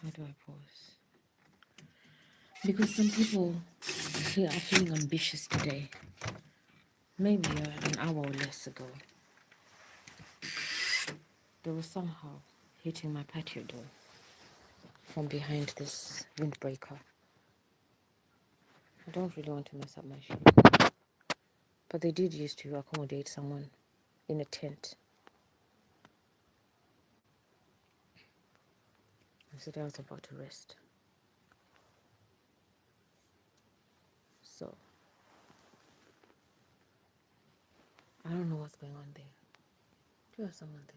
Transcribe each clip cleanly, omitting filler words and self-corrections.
How do I pause? Because some people here are feeling ambitious today. Maybe an hour or less ago, they were somehow hitting my patio door from behind this windbreaker. I don't really want to mess up my shoes, but they did used to accommodate someone in a tent. Yesterday I was about to rest. So, I don't know what's going on there. Do you have someone there?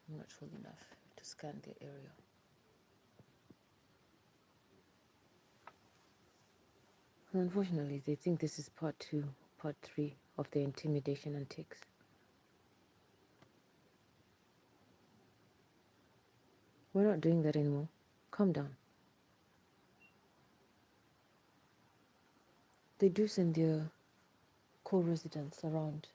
I'm not sure enough to scan the area. Unfortunately, they think this is part 2, part 3 of the intimidation antics. We're not doing that anymore. Calm down. They do send their co-residents around,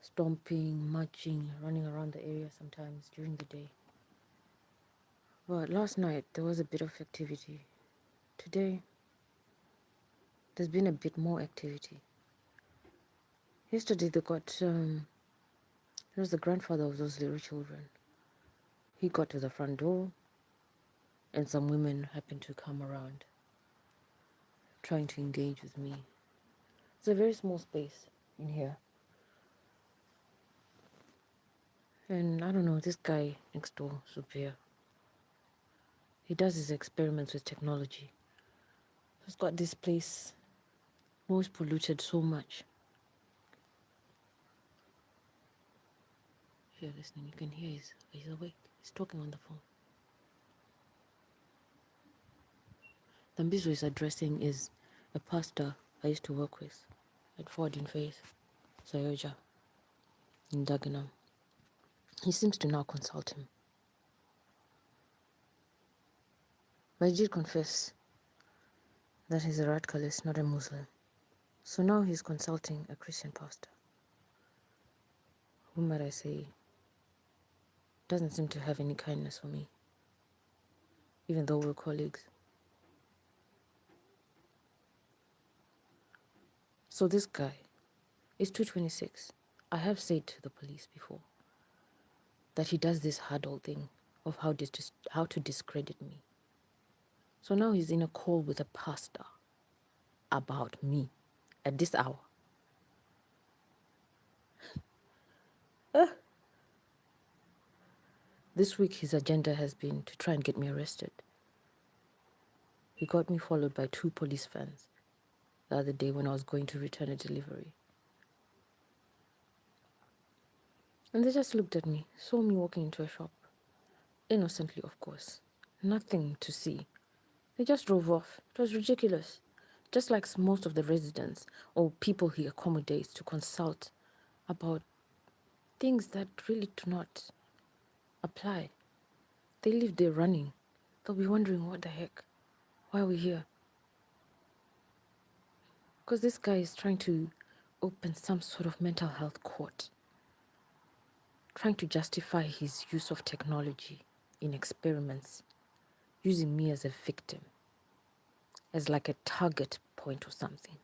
stomping, marching, running around the area sometimes during the day. But last night there was a bit of activity. Today there's been a bit more activity. Yesterday they got it was the grandfather of those little children. He got to the front door and some women happened to come around trying to engage with me. It's a very small space in here. And I don't know, this guy next door, Superior, he does his experiments with technology. He's got this place noise polluted so much. If you're listening, you can hear he's awake. He's talking on the phone. The Mbizo is addressing is a pastor I used to work with at Ford in Faith, Sayoja, in Dagenham. He seems to now consult him. But he did confess that he's a radicalist, not a Muslim. So now he's consulting a Christian pastor, who might I say doesn't seem to have any kindness for me, even though we're colleagues. So this guy is 226. I have said to the police before that he does this huddle thing of how to discredit me. So now he's in a call with a pastor about me at this hour. This week his agenda has been to try and get me arrested. He got me followed by 2 police vans the other day when I was going to return a delivery. And they just looked at me, saw me walking into a shop. Innocently, of course. Nothing to see. They just drove off. It was ridiculous. Just like most of the residents or people he accommodates to consult about things that really do not apply. They leave there running. They'll be wondering, what the heck? Why are we here? Because this guy is trying to open some sort of mental health court, trying to justify his use of technology in experiments, using me as a victim, as like a target point or something.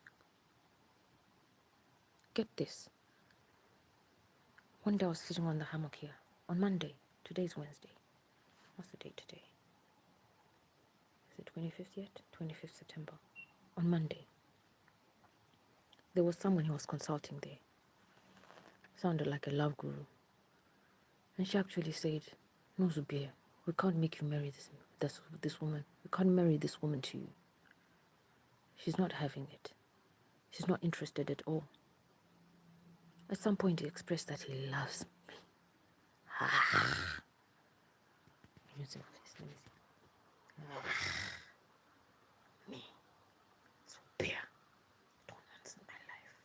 Get this. One day I was sitting on the hammock here, on Monday. Today's Wednesday. What's the date today? Is it 25th yet? 25th September. On Monday, there was someone he was consulting there. Sounded like a love guru. And she actually said, no, Zubir, we can't make you marry this woman. We can't marry this woman to you. She's not having it. She's not interested at all. At some point, he expressed that he loves me. Let me see. Me. Zubir. Don't answer my life.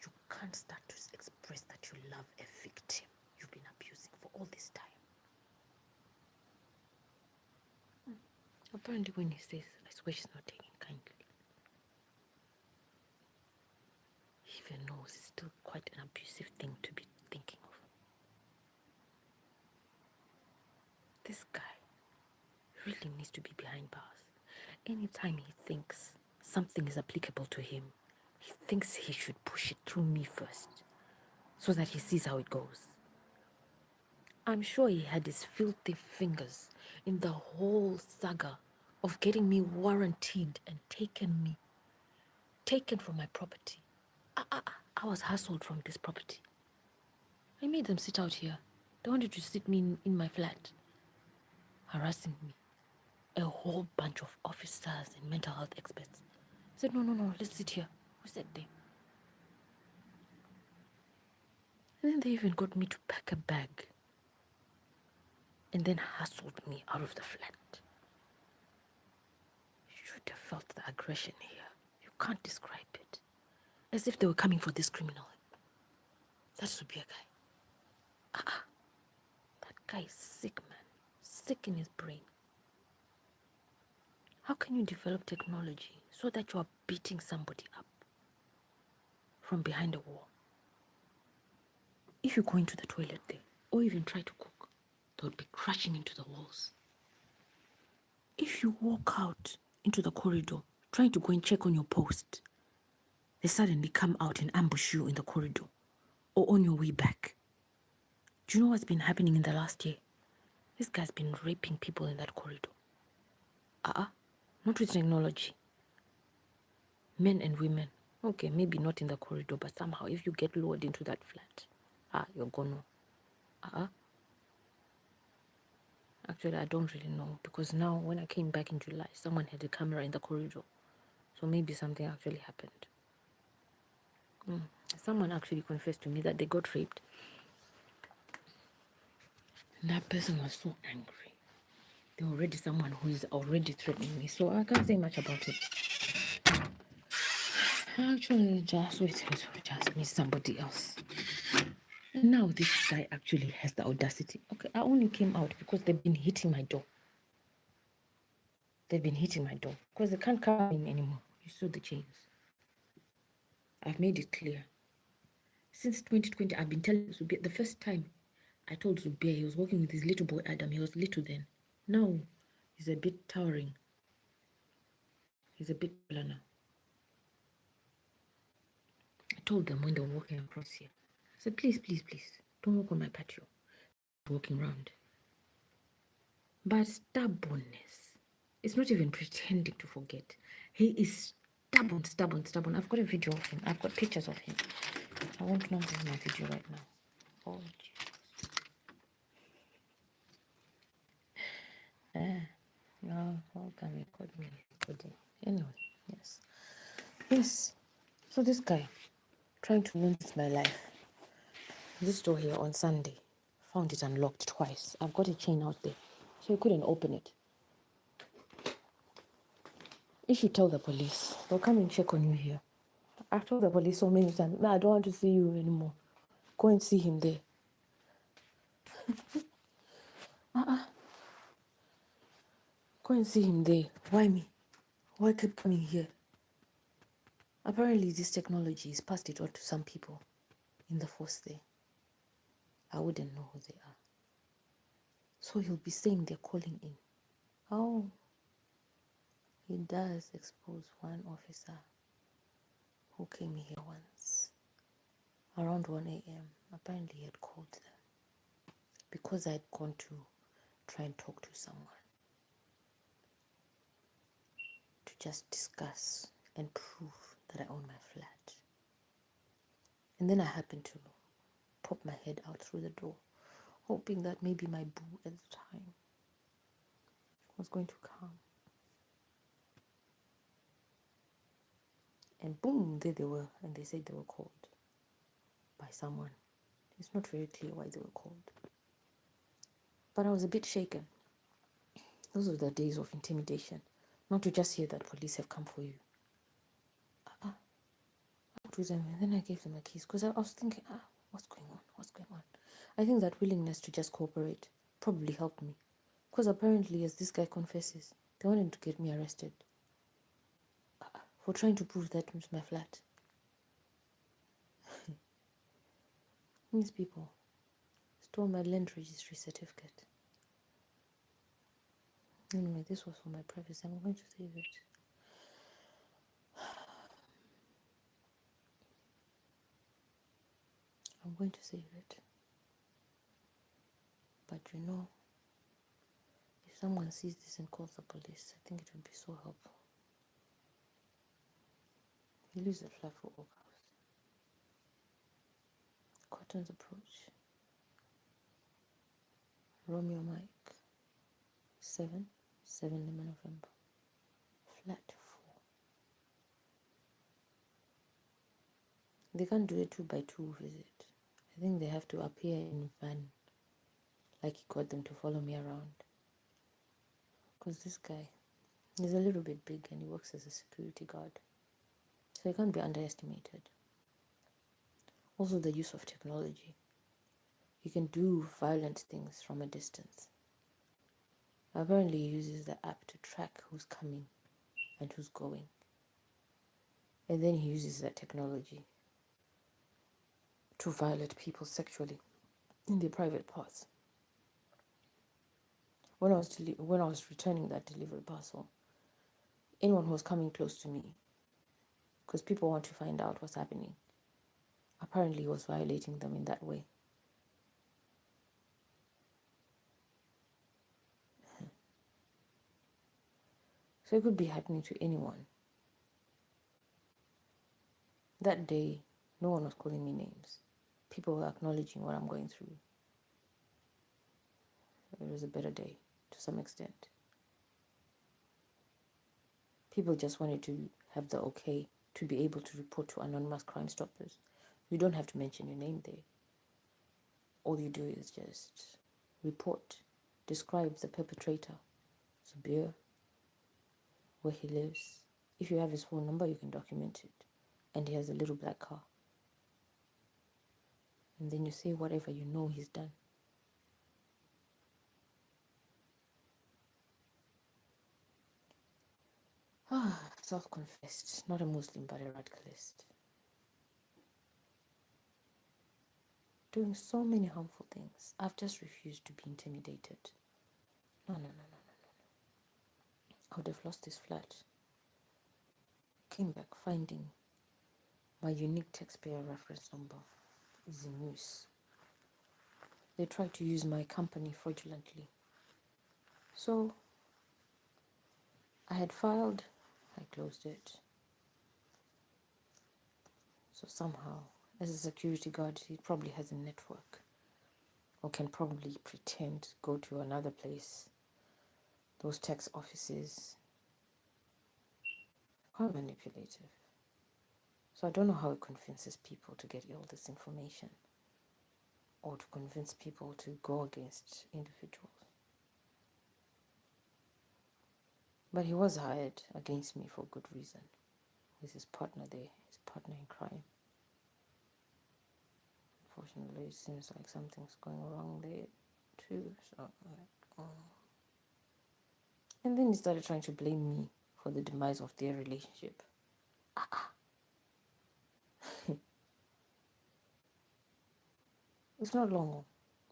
You can't start to express that you love a victim you've been abusing for all this time. Apparently when he says, I swear she's not taking kindly, he even knows it's still quite an abusive thing to be thinking of. This guy really needs to be behind bars. Anytime he thinks something is applicable to him, he thinks he should push it through me first so that he sees how it goes. I'm sure he had his filthy fingers in the whole saga of getting me warranted and taken from my property. I was hustled from this property. I made them sit out here. They wanted to sit me in my flat, harassing me. A whole bunch of officers and mental health experts. I said, no, let's sit here. We sat there. And then they even got me to pack a bag and then hustled me out of the flat. You should have felt the aggression here. You can't describe it. As if they were coming for this criminal. That should be a guy. That guy is sick, man. Sick in his brain. How can you develop technology so that you are beating somebody up from behind a wall? If you go into the toilet there, or even try to cook, they would be crashing into the walls. If you walk out into the corridor, trying to go and check on your post, they suddenly come out and ambush you in the corridor or on your way back. Do you know what's been happening in the last year? This guy's been raping people in that corridor. Not with technology. Men and women. Okay, maybe not in the corridor, but somehow if you get lured into that flat, you're gonna. Actually, I don't really know, because now when I came back in July, someone had a camera in the corridor. So maybe something actually happened. Someone actually confessed to me that they got raped. And that person was so angry. They're already someone who is already threatening me. So I can't say much about it. Actually, just meet somebody else. And now this guy actually has the audacity. Okay, I only came out because they've been hitting my door. Because they can't come in anymore. You saw the chains. I've made it clear. Since 2020, I've been telling Zubia. The first time I told Zubia, he was working with his little boy Adam. He was little then. Now he's a bit towering. He's a bit taller now. I told them when they were walking across here. I said, please, don't walk on my patio. Walking around. But stubbornness. It's not even pretending to forget. He is stubborn. I've got a video of him. I've got pictures of him. I won't know this is my video right now. Oh, no, how can we record me? Anyway, yes. So this guy trying to ruin my life. This door here on Sunday, found it unlocked twice. I've got a chain out there, so he couldn't open it. If you tell the police, they'll come and check on you here. I've told the police so many times, no, I don't want to see you anymore. Go and see him there. Go and see him there. Why me? Why keep coming here? Apparently, this technology is passed it on to some people in the force there. I wouldn't know who they are. So he'll be saying they're calling in. Oh, he does expose one officer who came here once around 1 a.m. Apparently, he had called them because I'd gone to try and talk to someone to just discuss and prove that I own my flat. And then I happened to pop my head out through the door, hoping that maybe my boo at the time was going to come. And boom, there they were, and they said they were called by someone. It's not very clear why they were called. But I was a bit shaken. Those were the days of intimidation. Not to just hear that police have come for you. I talked with them, and then I gave them the keys, because I was thinking, what's going on? I think that willingness to just cooperate probably helped me. Because apparently, as this guy confesses, they wanted to get me arrested for trying to prove that it was my flat. These people stole my land registry certificate. Anyway, this was for my privacy. I'm going to save it. I'm going to save it. But you know, if someone sees this and calls the police, I think it would be so helpful. He leaves a flat for August. Cotton's approach. Romeo Mike. 7 Lima November. Flat 4. They can't do a 2x2 visit. I think they have to appear in van, like he got them to follow me around. Because this guy, he's a little bit big and he works as a security guard. So he can't be underestimated. Also the use of technology. You can do violent things from a distance. Apparently he uses the app to track who's coming and who's going. And then he uses that technology to violate people sexually in their private parts. When I was returning that delivery parcel, anyone who was coming close to me, because people want to find out what's happening, apparently he was violating them in that way. So it could be happening to anyone. That day, no one was calling me names. People were acknowledging what I'm going through. It was a better day, to some extent. People just wanted to have the okay to be able to report to anonymous Crime Stoppers. You don't have to mention your name there. All you do is just report, describe the perpetrator, Zabir, where he lives. If you have his phone number, you can document it. And he has a little black car. And then you say whatever you know he's done. Self-confessed, not a Muslim but a radicalist. Doing so many harmful things. I've just refused to be intimidated. No. I would have lost this flat. Came back finding my unique taxpayer reference number is in use. They tried to use my company fraudulently. So I had filed, I closed it. So somehow, as a security guard, he probably has a network or can probably pretend to go to another place. Those tax offices, quite manipulative. So I don't know how it convinces people to get all this information or to convince people to go against individuals. But he was hired against me for good reason. With his partner there, his partner in crime. Unfortunately, it seems like something's going wrong there too. So, And then he started trying to blame me for the demise of their relationship. It's not long,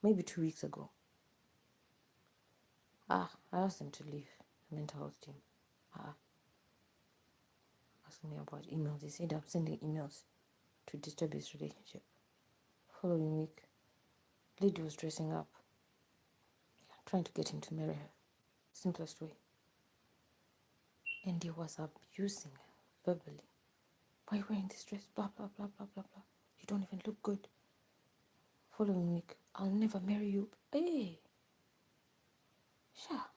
maybe 2 weeks ago. I asked him to leave the mental health team. Asking me about emails. He said I'm sending emails to disturb his relationship. Following week, lady was dressing up, trying to get him to marry her. Simplest way. And he was abusing her verbally. Why are you wearing this dress? Blah, blah, blah, blah, blah, blah. You don't even look good. Following week, I'll never marry you. Hey! Sure.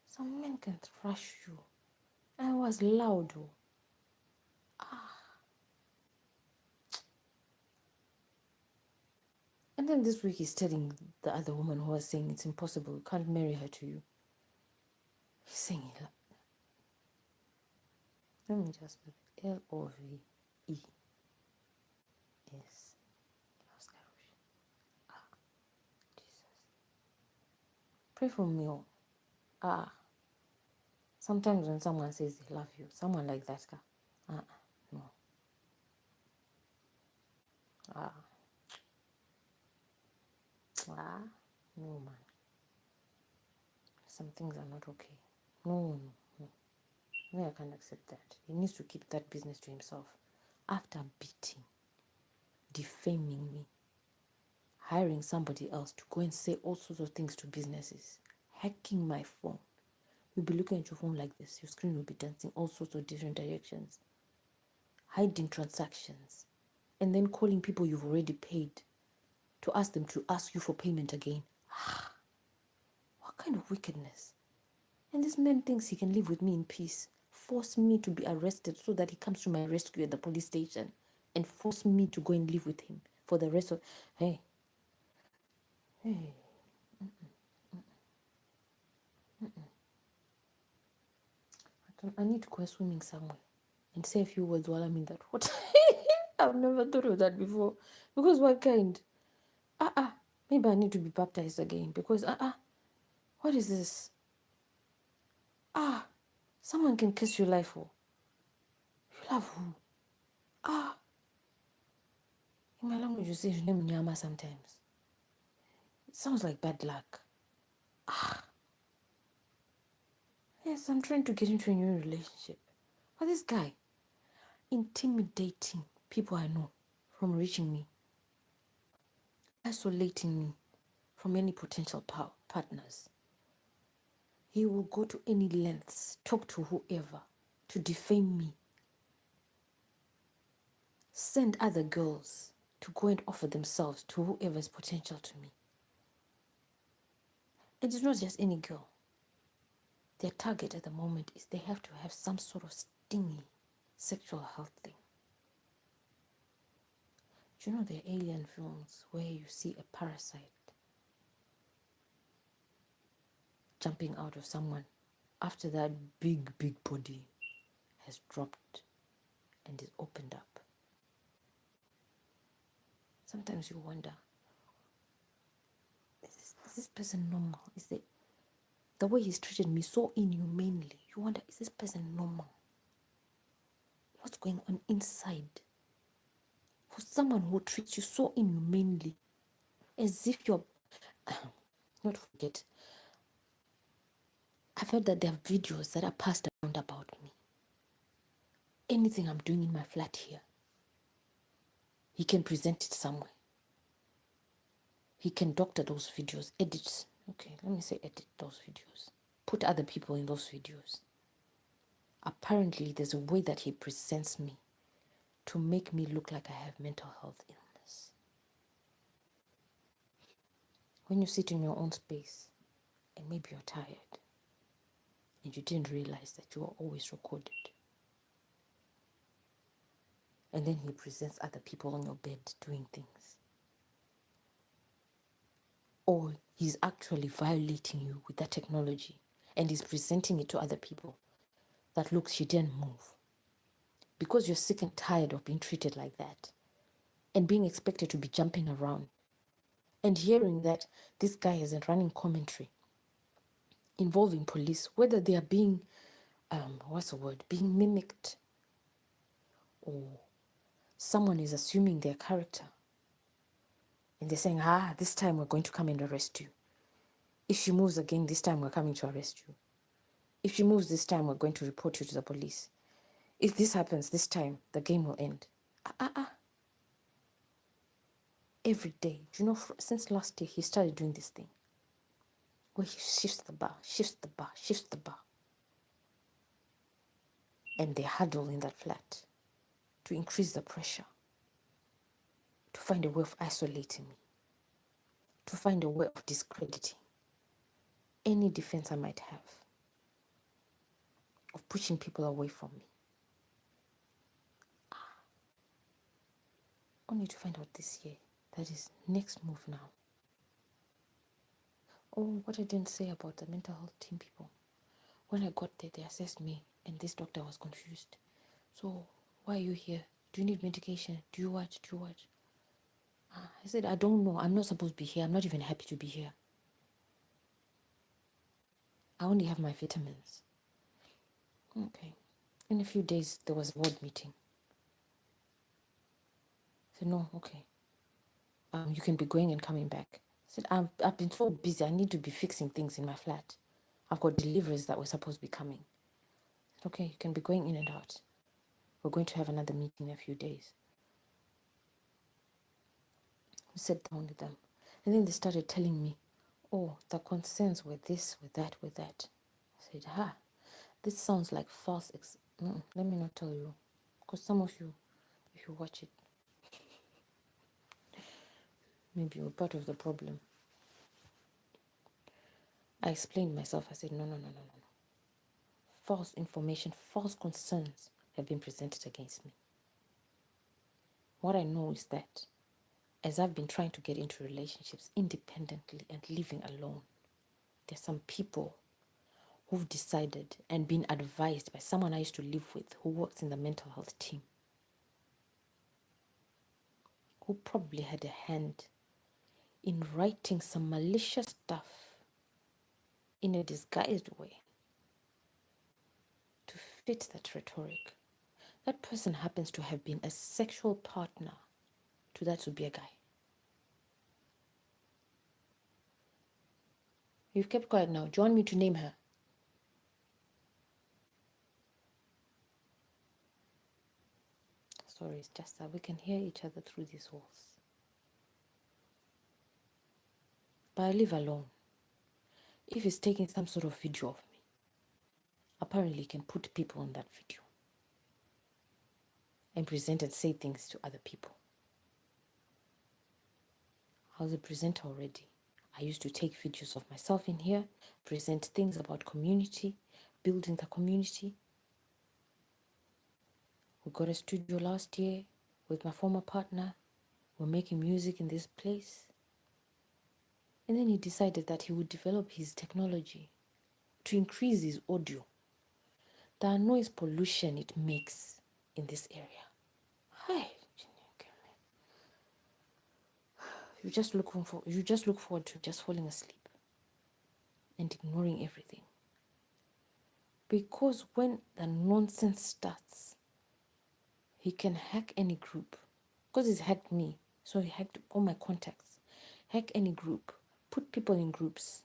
Some men can thrash you. I was loud. And then this week he's telling the other woman who was saying it's impossible, you can't marry her to you. He's saying it like, let me just spell it. L-O-V-E. Yes. Loves Carush. Jesus. Pray for me. Sometimes when someone says they love you, someone like that guy. No. No, man. Some things are not okay. No, no, no, I can't accept that. He needs to keep that business to himself. After beating, defaming me, hiring somebody else to go and say all sorts of things to businesses, hacking my phone. You'll be looking at your phone like this. Your screen will be dancing all sorts of different directions, hiding transactions, and then calling people you've already paid to ask them to ask you for payment again. What kind of wickedness? And this man thinks he can live with me in peace, force me to be arrested so that he comes to my rescue at the police station and force me to go and live with him for the rest of... Hey, hey. I need to go swimming somewhere and say a few words while I'm in that water. I've never thought of that before. Because what kind? Maybe I need to be baptized again because what is this? Someone can kiss your life for. You love who? In my language you say your name Nyama sometimes. It sounds like bad luck. Yes, I'm trying to get into a new relationship. But this guy, intimidating people I know from reaching me, isolating me from any potential partners. He will go to any lengths, talk to whoever, to defame me, send other girls to go and offer themselves to whoever is potential to me. It is not just any girl. Their target at the moment is they have to have some sort of stingy sexual health thing. Do you know there are alien films where you see a parasite jumping out of someone after that big body has dropped and is opened up? Sometimes you wonder, is this person normal? Is the way he's treated me so inhumanely? You wonder, is this person normal? What's going on inside? For someone who treats you so inhumanely, as if you're... Not forget, I've heard that there are videos that are passed around about me. Anything I'm doing in my flat here, he can present it somewhere. He can doctor those videos, edit. Okay, let me say edit those videos. Put other people in those videos. Apparently, there's a way that he presents me to make me look like I have mental health illness. When you sit in your own space and maybe you're tired and you didn't realize that you were always recorded, and then he presents other people on your bed doing things, or he's actually violating you with that technology and he's presenting it to other people that, look, she didn't move, because you're sick and tired of being treated like that and being expected to be jumping around and hearing that this guy isn't running commentary involving police, whether they are being being mimicked, or someone is assuming their character and they're saying, this time we're going to come and arrest you. If she moves again, this time we're coming to arrest you. If she moves this time, we're going to report you to the police. If this happens this time, the game will end. Every day, do you know, since last year, he started doing this thing where he shifts the bar, and they huddle in that flat to increase the pressure, to find a way of isolating me, to find a way of discrediting any defense I might have, of pushing people away from me. Only to find out this year that is next move now. Oh, what I didn't say about the mental health team people. When I got there, they assessed me and this doctor was confused. So, why are you here? Do you need medication? Do you watch? I said, I don't know. I'm not supposed to be here. I'm not even happy to be here. I only have my vitamins. Okay. In a few days, there was a ward meeting. I said, no, okay. You can be going and coming back. I said, I've been so busy. I need to be fixing things in my flat. I've got deliveries that were supposed to be coming. Okay, you can be going in and out. We're going to have another meeting in a few days. We sat down with them. And then they started telling me, oh, the concerns were this, with that, with that. I said, this sounds like false. Let me not tell you. Because some of you, if you watch it, maybe you're part of the problem. I explained myself. I said, no. False information, false concerns have been presented against me. What I know is that as I've been trying to get into relationships independently and living alone, there's some people who've decided and been advised by someone I used to live with who works in the mental health team, who probably had a hand in writing some malicious stuff in a disguised way to fit that rhetoric. That person happens to have been a sexual partner to that Subia guy. You've kept quiet now. Do you want me to name her? Sorry, it's just that we can hear each other through these walls. But I live alone. If he's taking some sort of video of me, apparently he can put people on that video and present and say things to other people. I was a presenter already. I used to take videos of myself in here, present things about community, building the community. We got a studio last year with my former partner. We're making music in this place. And then he decided that he would develop his technology to increase his audio. The noise pollution it makes in this area. Hi. You just look forward to just falling asleep and ignoring everything. Because when the nonsense starts, he can hack any group. Because he's hacked me, so he hacked all my contacts. Hack any group, put people in groups.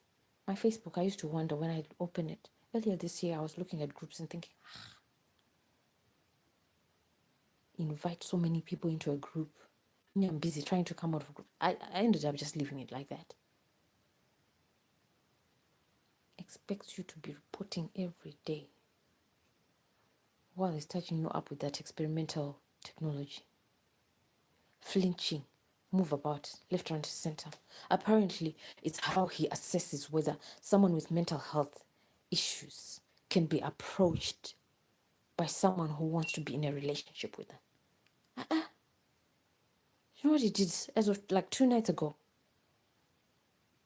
My Facebook, I used to wonder when I'd open it. Earlier this year, I was looking at groups and thinking, invite so many people into a group. I'm busy trying to come out of a group. I ended up just leaving it like that. Expects you to be reporting every day while he's touching you up with that experimental technology. Flinching, move about, left, right, center. Apparently, it's how he assesses whether someone with mental health issues can be approached by someone who wants to be in a relationship with them. You know what he did as of like 2 nights ago?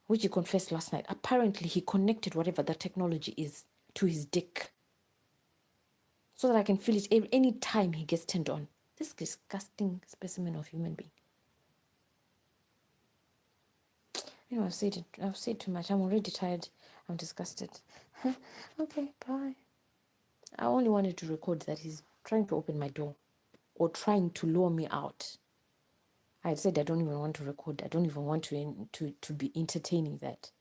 Which he confessed last night. Apparently, he connected whatever that technology is to his dick so that I can feel it any time he gets turned on. This disgusting specimen of human being. You know, I've said too much. I'm already tired. I'm disgusted. Okay, bye. I only wanted to record that he's trying to open my door or trying to lure me out. I had said I don't even want to record. I don't even want to be entertaining that.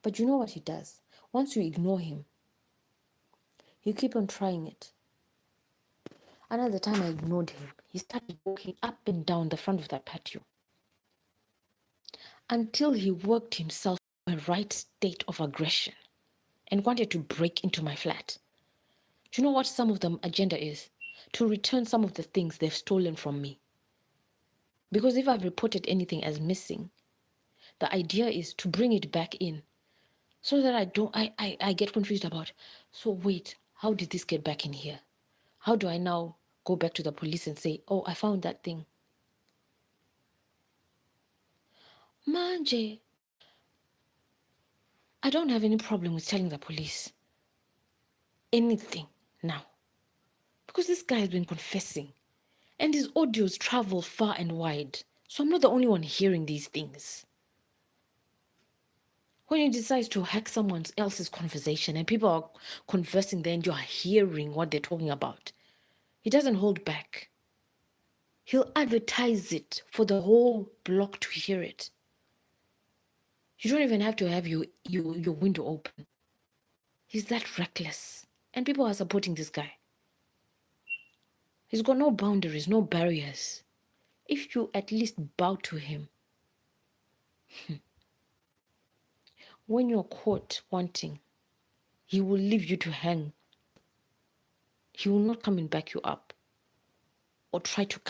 But you know what he does? Once you ignore him, you keep on trying it. Another time I ignored him, he started walking up and down the front of that patio until he worked himself to a right state of aggression and wanted to break into my flat. Do you know what some of the agenda is? To return some of the things they've stolen from me. Because if I've reported anything as missing, the idea is to bring it back in so that I get confused about, so wait, how did this get back in here? How do I now go back to the police and say, oh, I found that thing? Manje, I don't have any problem with telling the police anything now. Because this guy has been confessing. And his audios travel far and wide. So I'm not the only one hearing these things. When he decides to hack someone else's conversation and people are conversing there and you're hearing what they're talking about, he doesn't hold back. He'll advertise it for the whole block to hear it. You don't even have to have your window open. He's that reckless. And people are supporting this guy. He's got no boundaries, no barriers. If you at least bow to him, when you're caught wanting, he will leave you to hang. He will not come and back you up or try to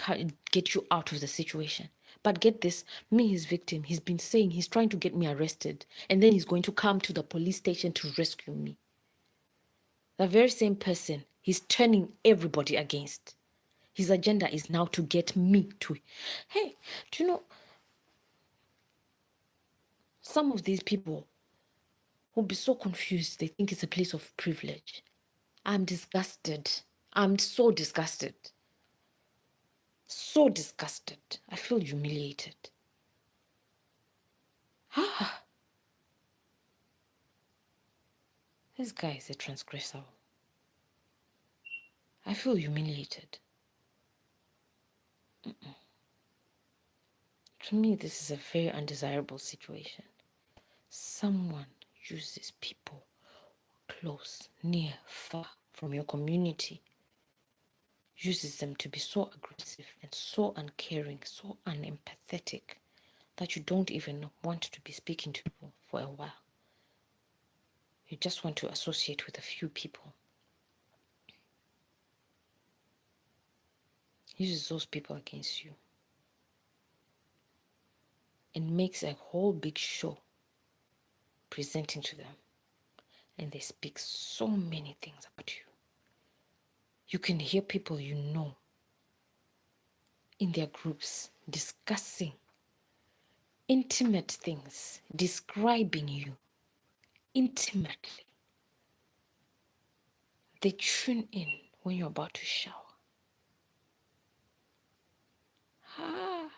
get you out of the situation. But get this, me, his victim, he's been saying he's trying to get me arrested, and then he's going to come to the police station to rescue me. The very same person he's turning everybody against. His agenda is now to get me to. Hey, do you know, some of these people will be so confused, they think it's a place of privilege. I'm disgusted. I'm so disgusted. So disgusted. I feel humiliated. Ah, this guy is a transgressor. I feel humiliated. To me, this is a very undesirable situation. Someone uses people close, near, far from your community, uses them to be so aggressive and so uncaring, so unempathetic that you don't even want to be speaking to people for a while. You just want to associate with a few people. Uses those people against you and makes a whole big show presenting to them. And they speak so many things about you. You can hear people you know in their groups discussing intimate things, describing you intimately. They tune in when you're about to shower. Ah.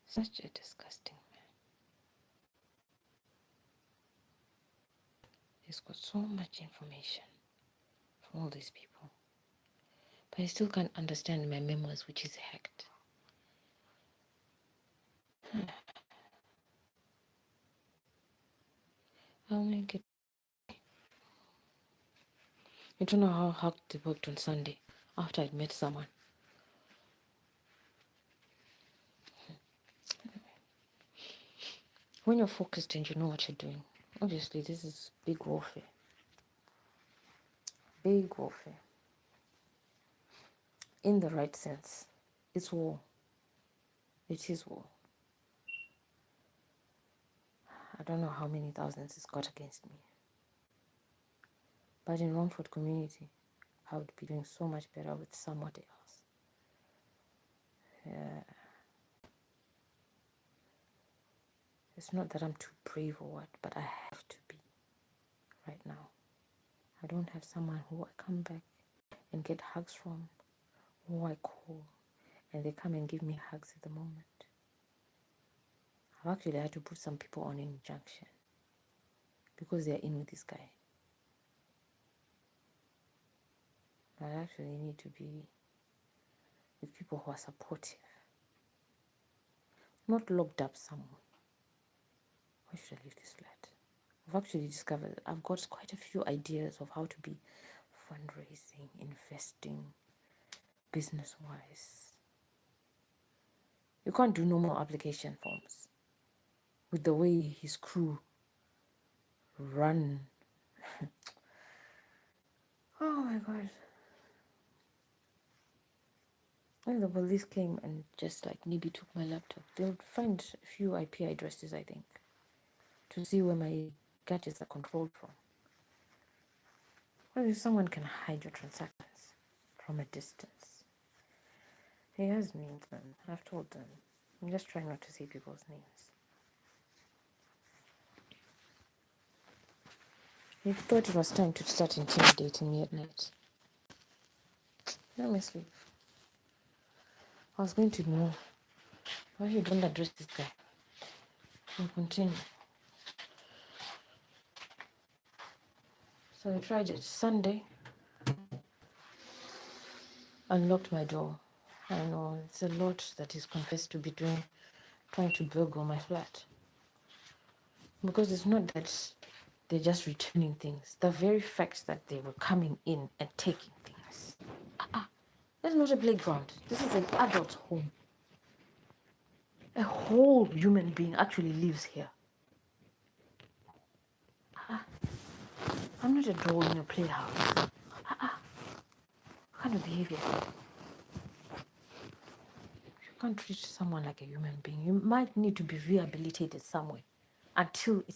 Such a disgusting man. He's got so much information from all these people. But I still can't understand my memoirs, which is hacked. I'll make it. You don't know how hacked it worked on Sunday after I'd met someone. When you're focused and you know what you're doing, obviously this is big warfare. Big warfare. In the right sense, it's war. It is war. I don't know how many thousands it's got against me. But in Romford community, I would be doing so much better with somebody else. Yeah. It's not that I'm too brave or what, but I have to be right now. I don't have someone who I come back and get hugs from, who I call, and they come and give me hugs at the moment. I've actually had to put some people on an injunction because they're in with this guy. But I actually need to be with people who are supportive, not locked up somewhere. Why should I leave this flat? I've actually discovered that I've got quite a few ideas of how to be fundraising, investing, business-wise. You can't do normal application forms with the way his crew run. Oh my God. If the police came and just like maybe took my laptop, they'll find a few IP addresses, I think, to see where my gadgets are controlled from. Well, if someone can hide your transactions from a distance. He has named them. I've told them. I'm just trying not to say people's names. He thought it was time to start intimidating me at night. Let me sleep. I was going to know why you don't address this guy. And continue. So I tried it. Sunday, unlocked my door. I know, it's a lot that he's confessed to be doing, trying to burgle my flat. Because it's not that they're just returning things. The very fact that they were coming in and taking things. That's not a playground. This is an adult home. A whole human being actually lives here. I'm not a doll in a playhouse. What kind of behavior? You can't treat someone like a human being. You might need to be rehabilitated somewhere until it's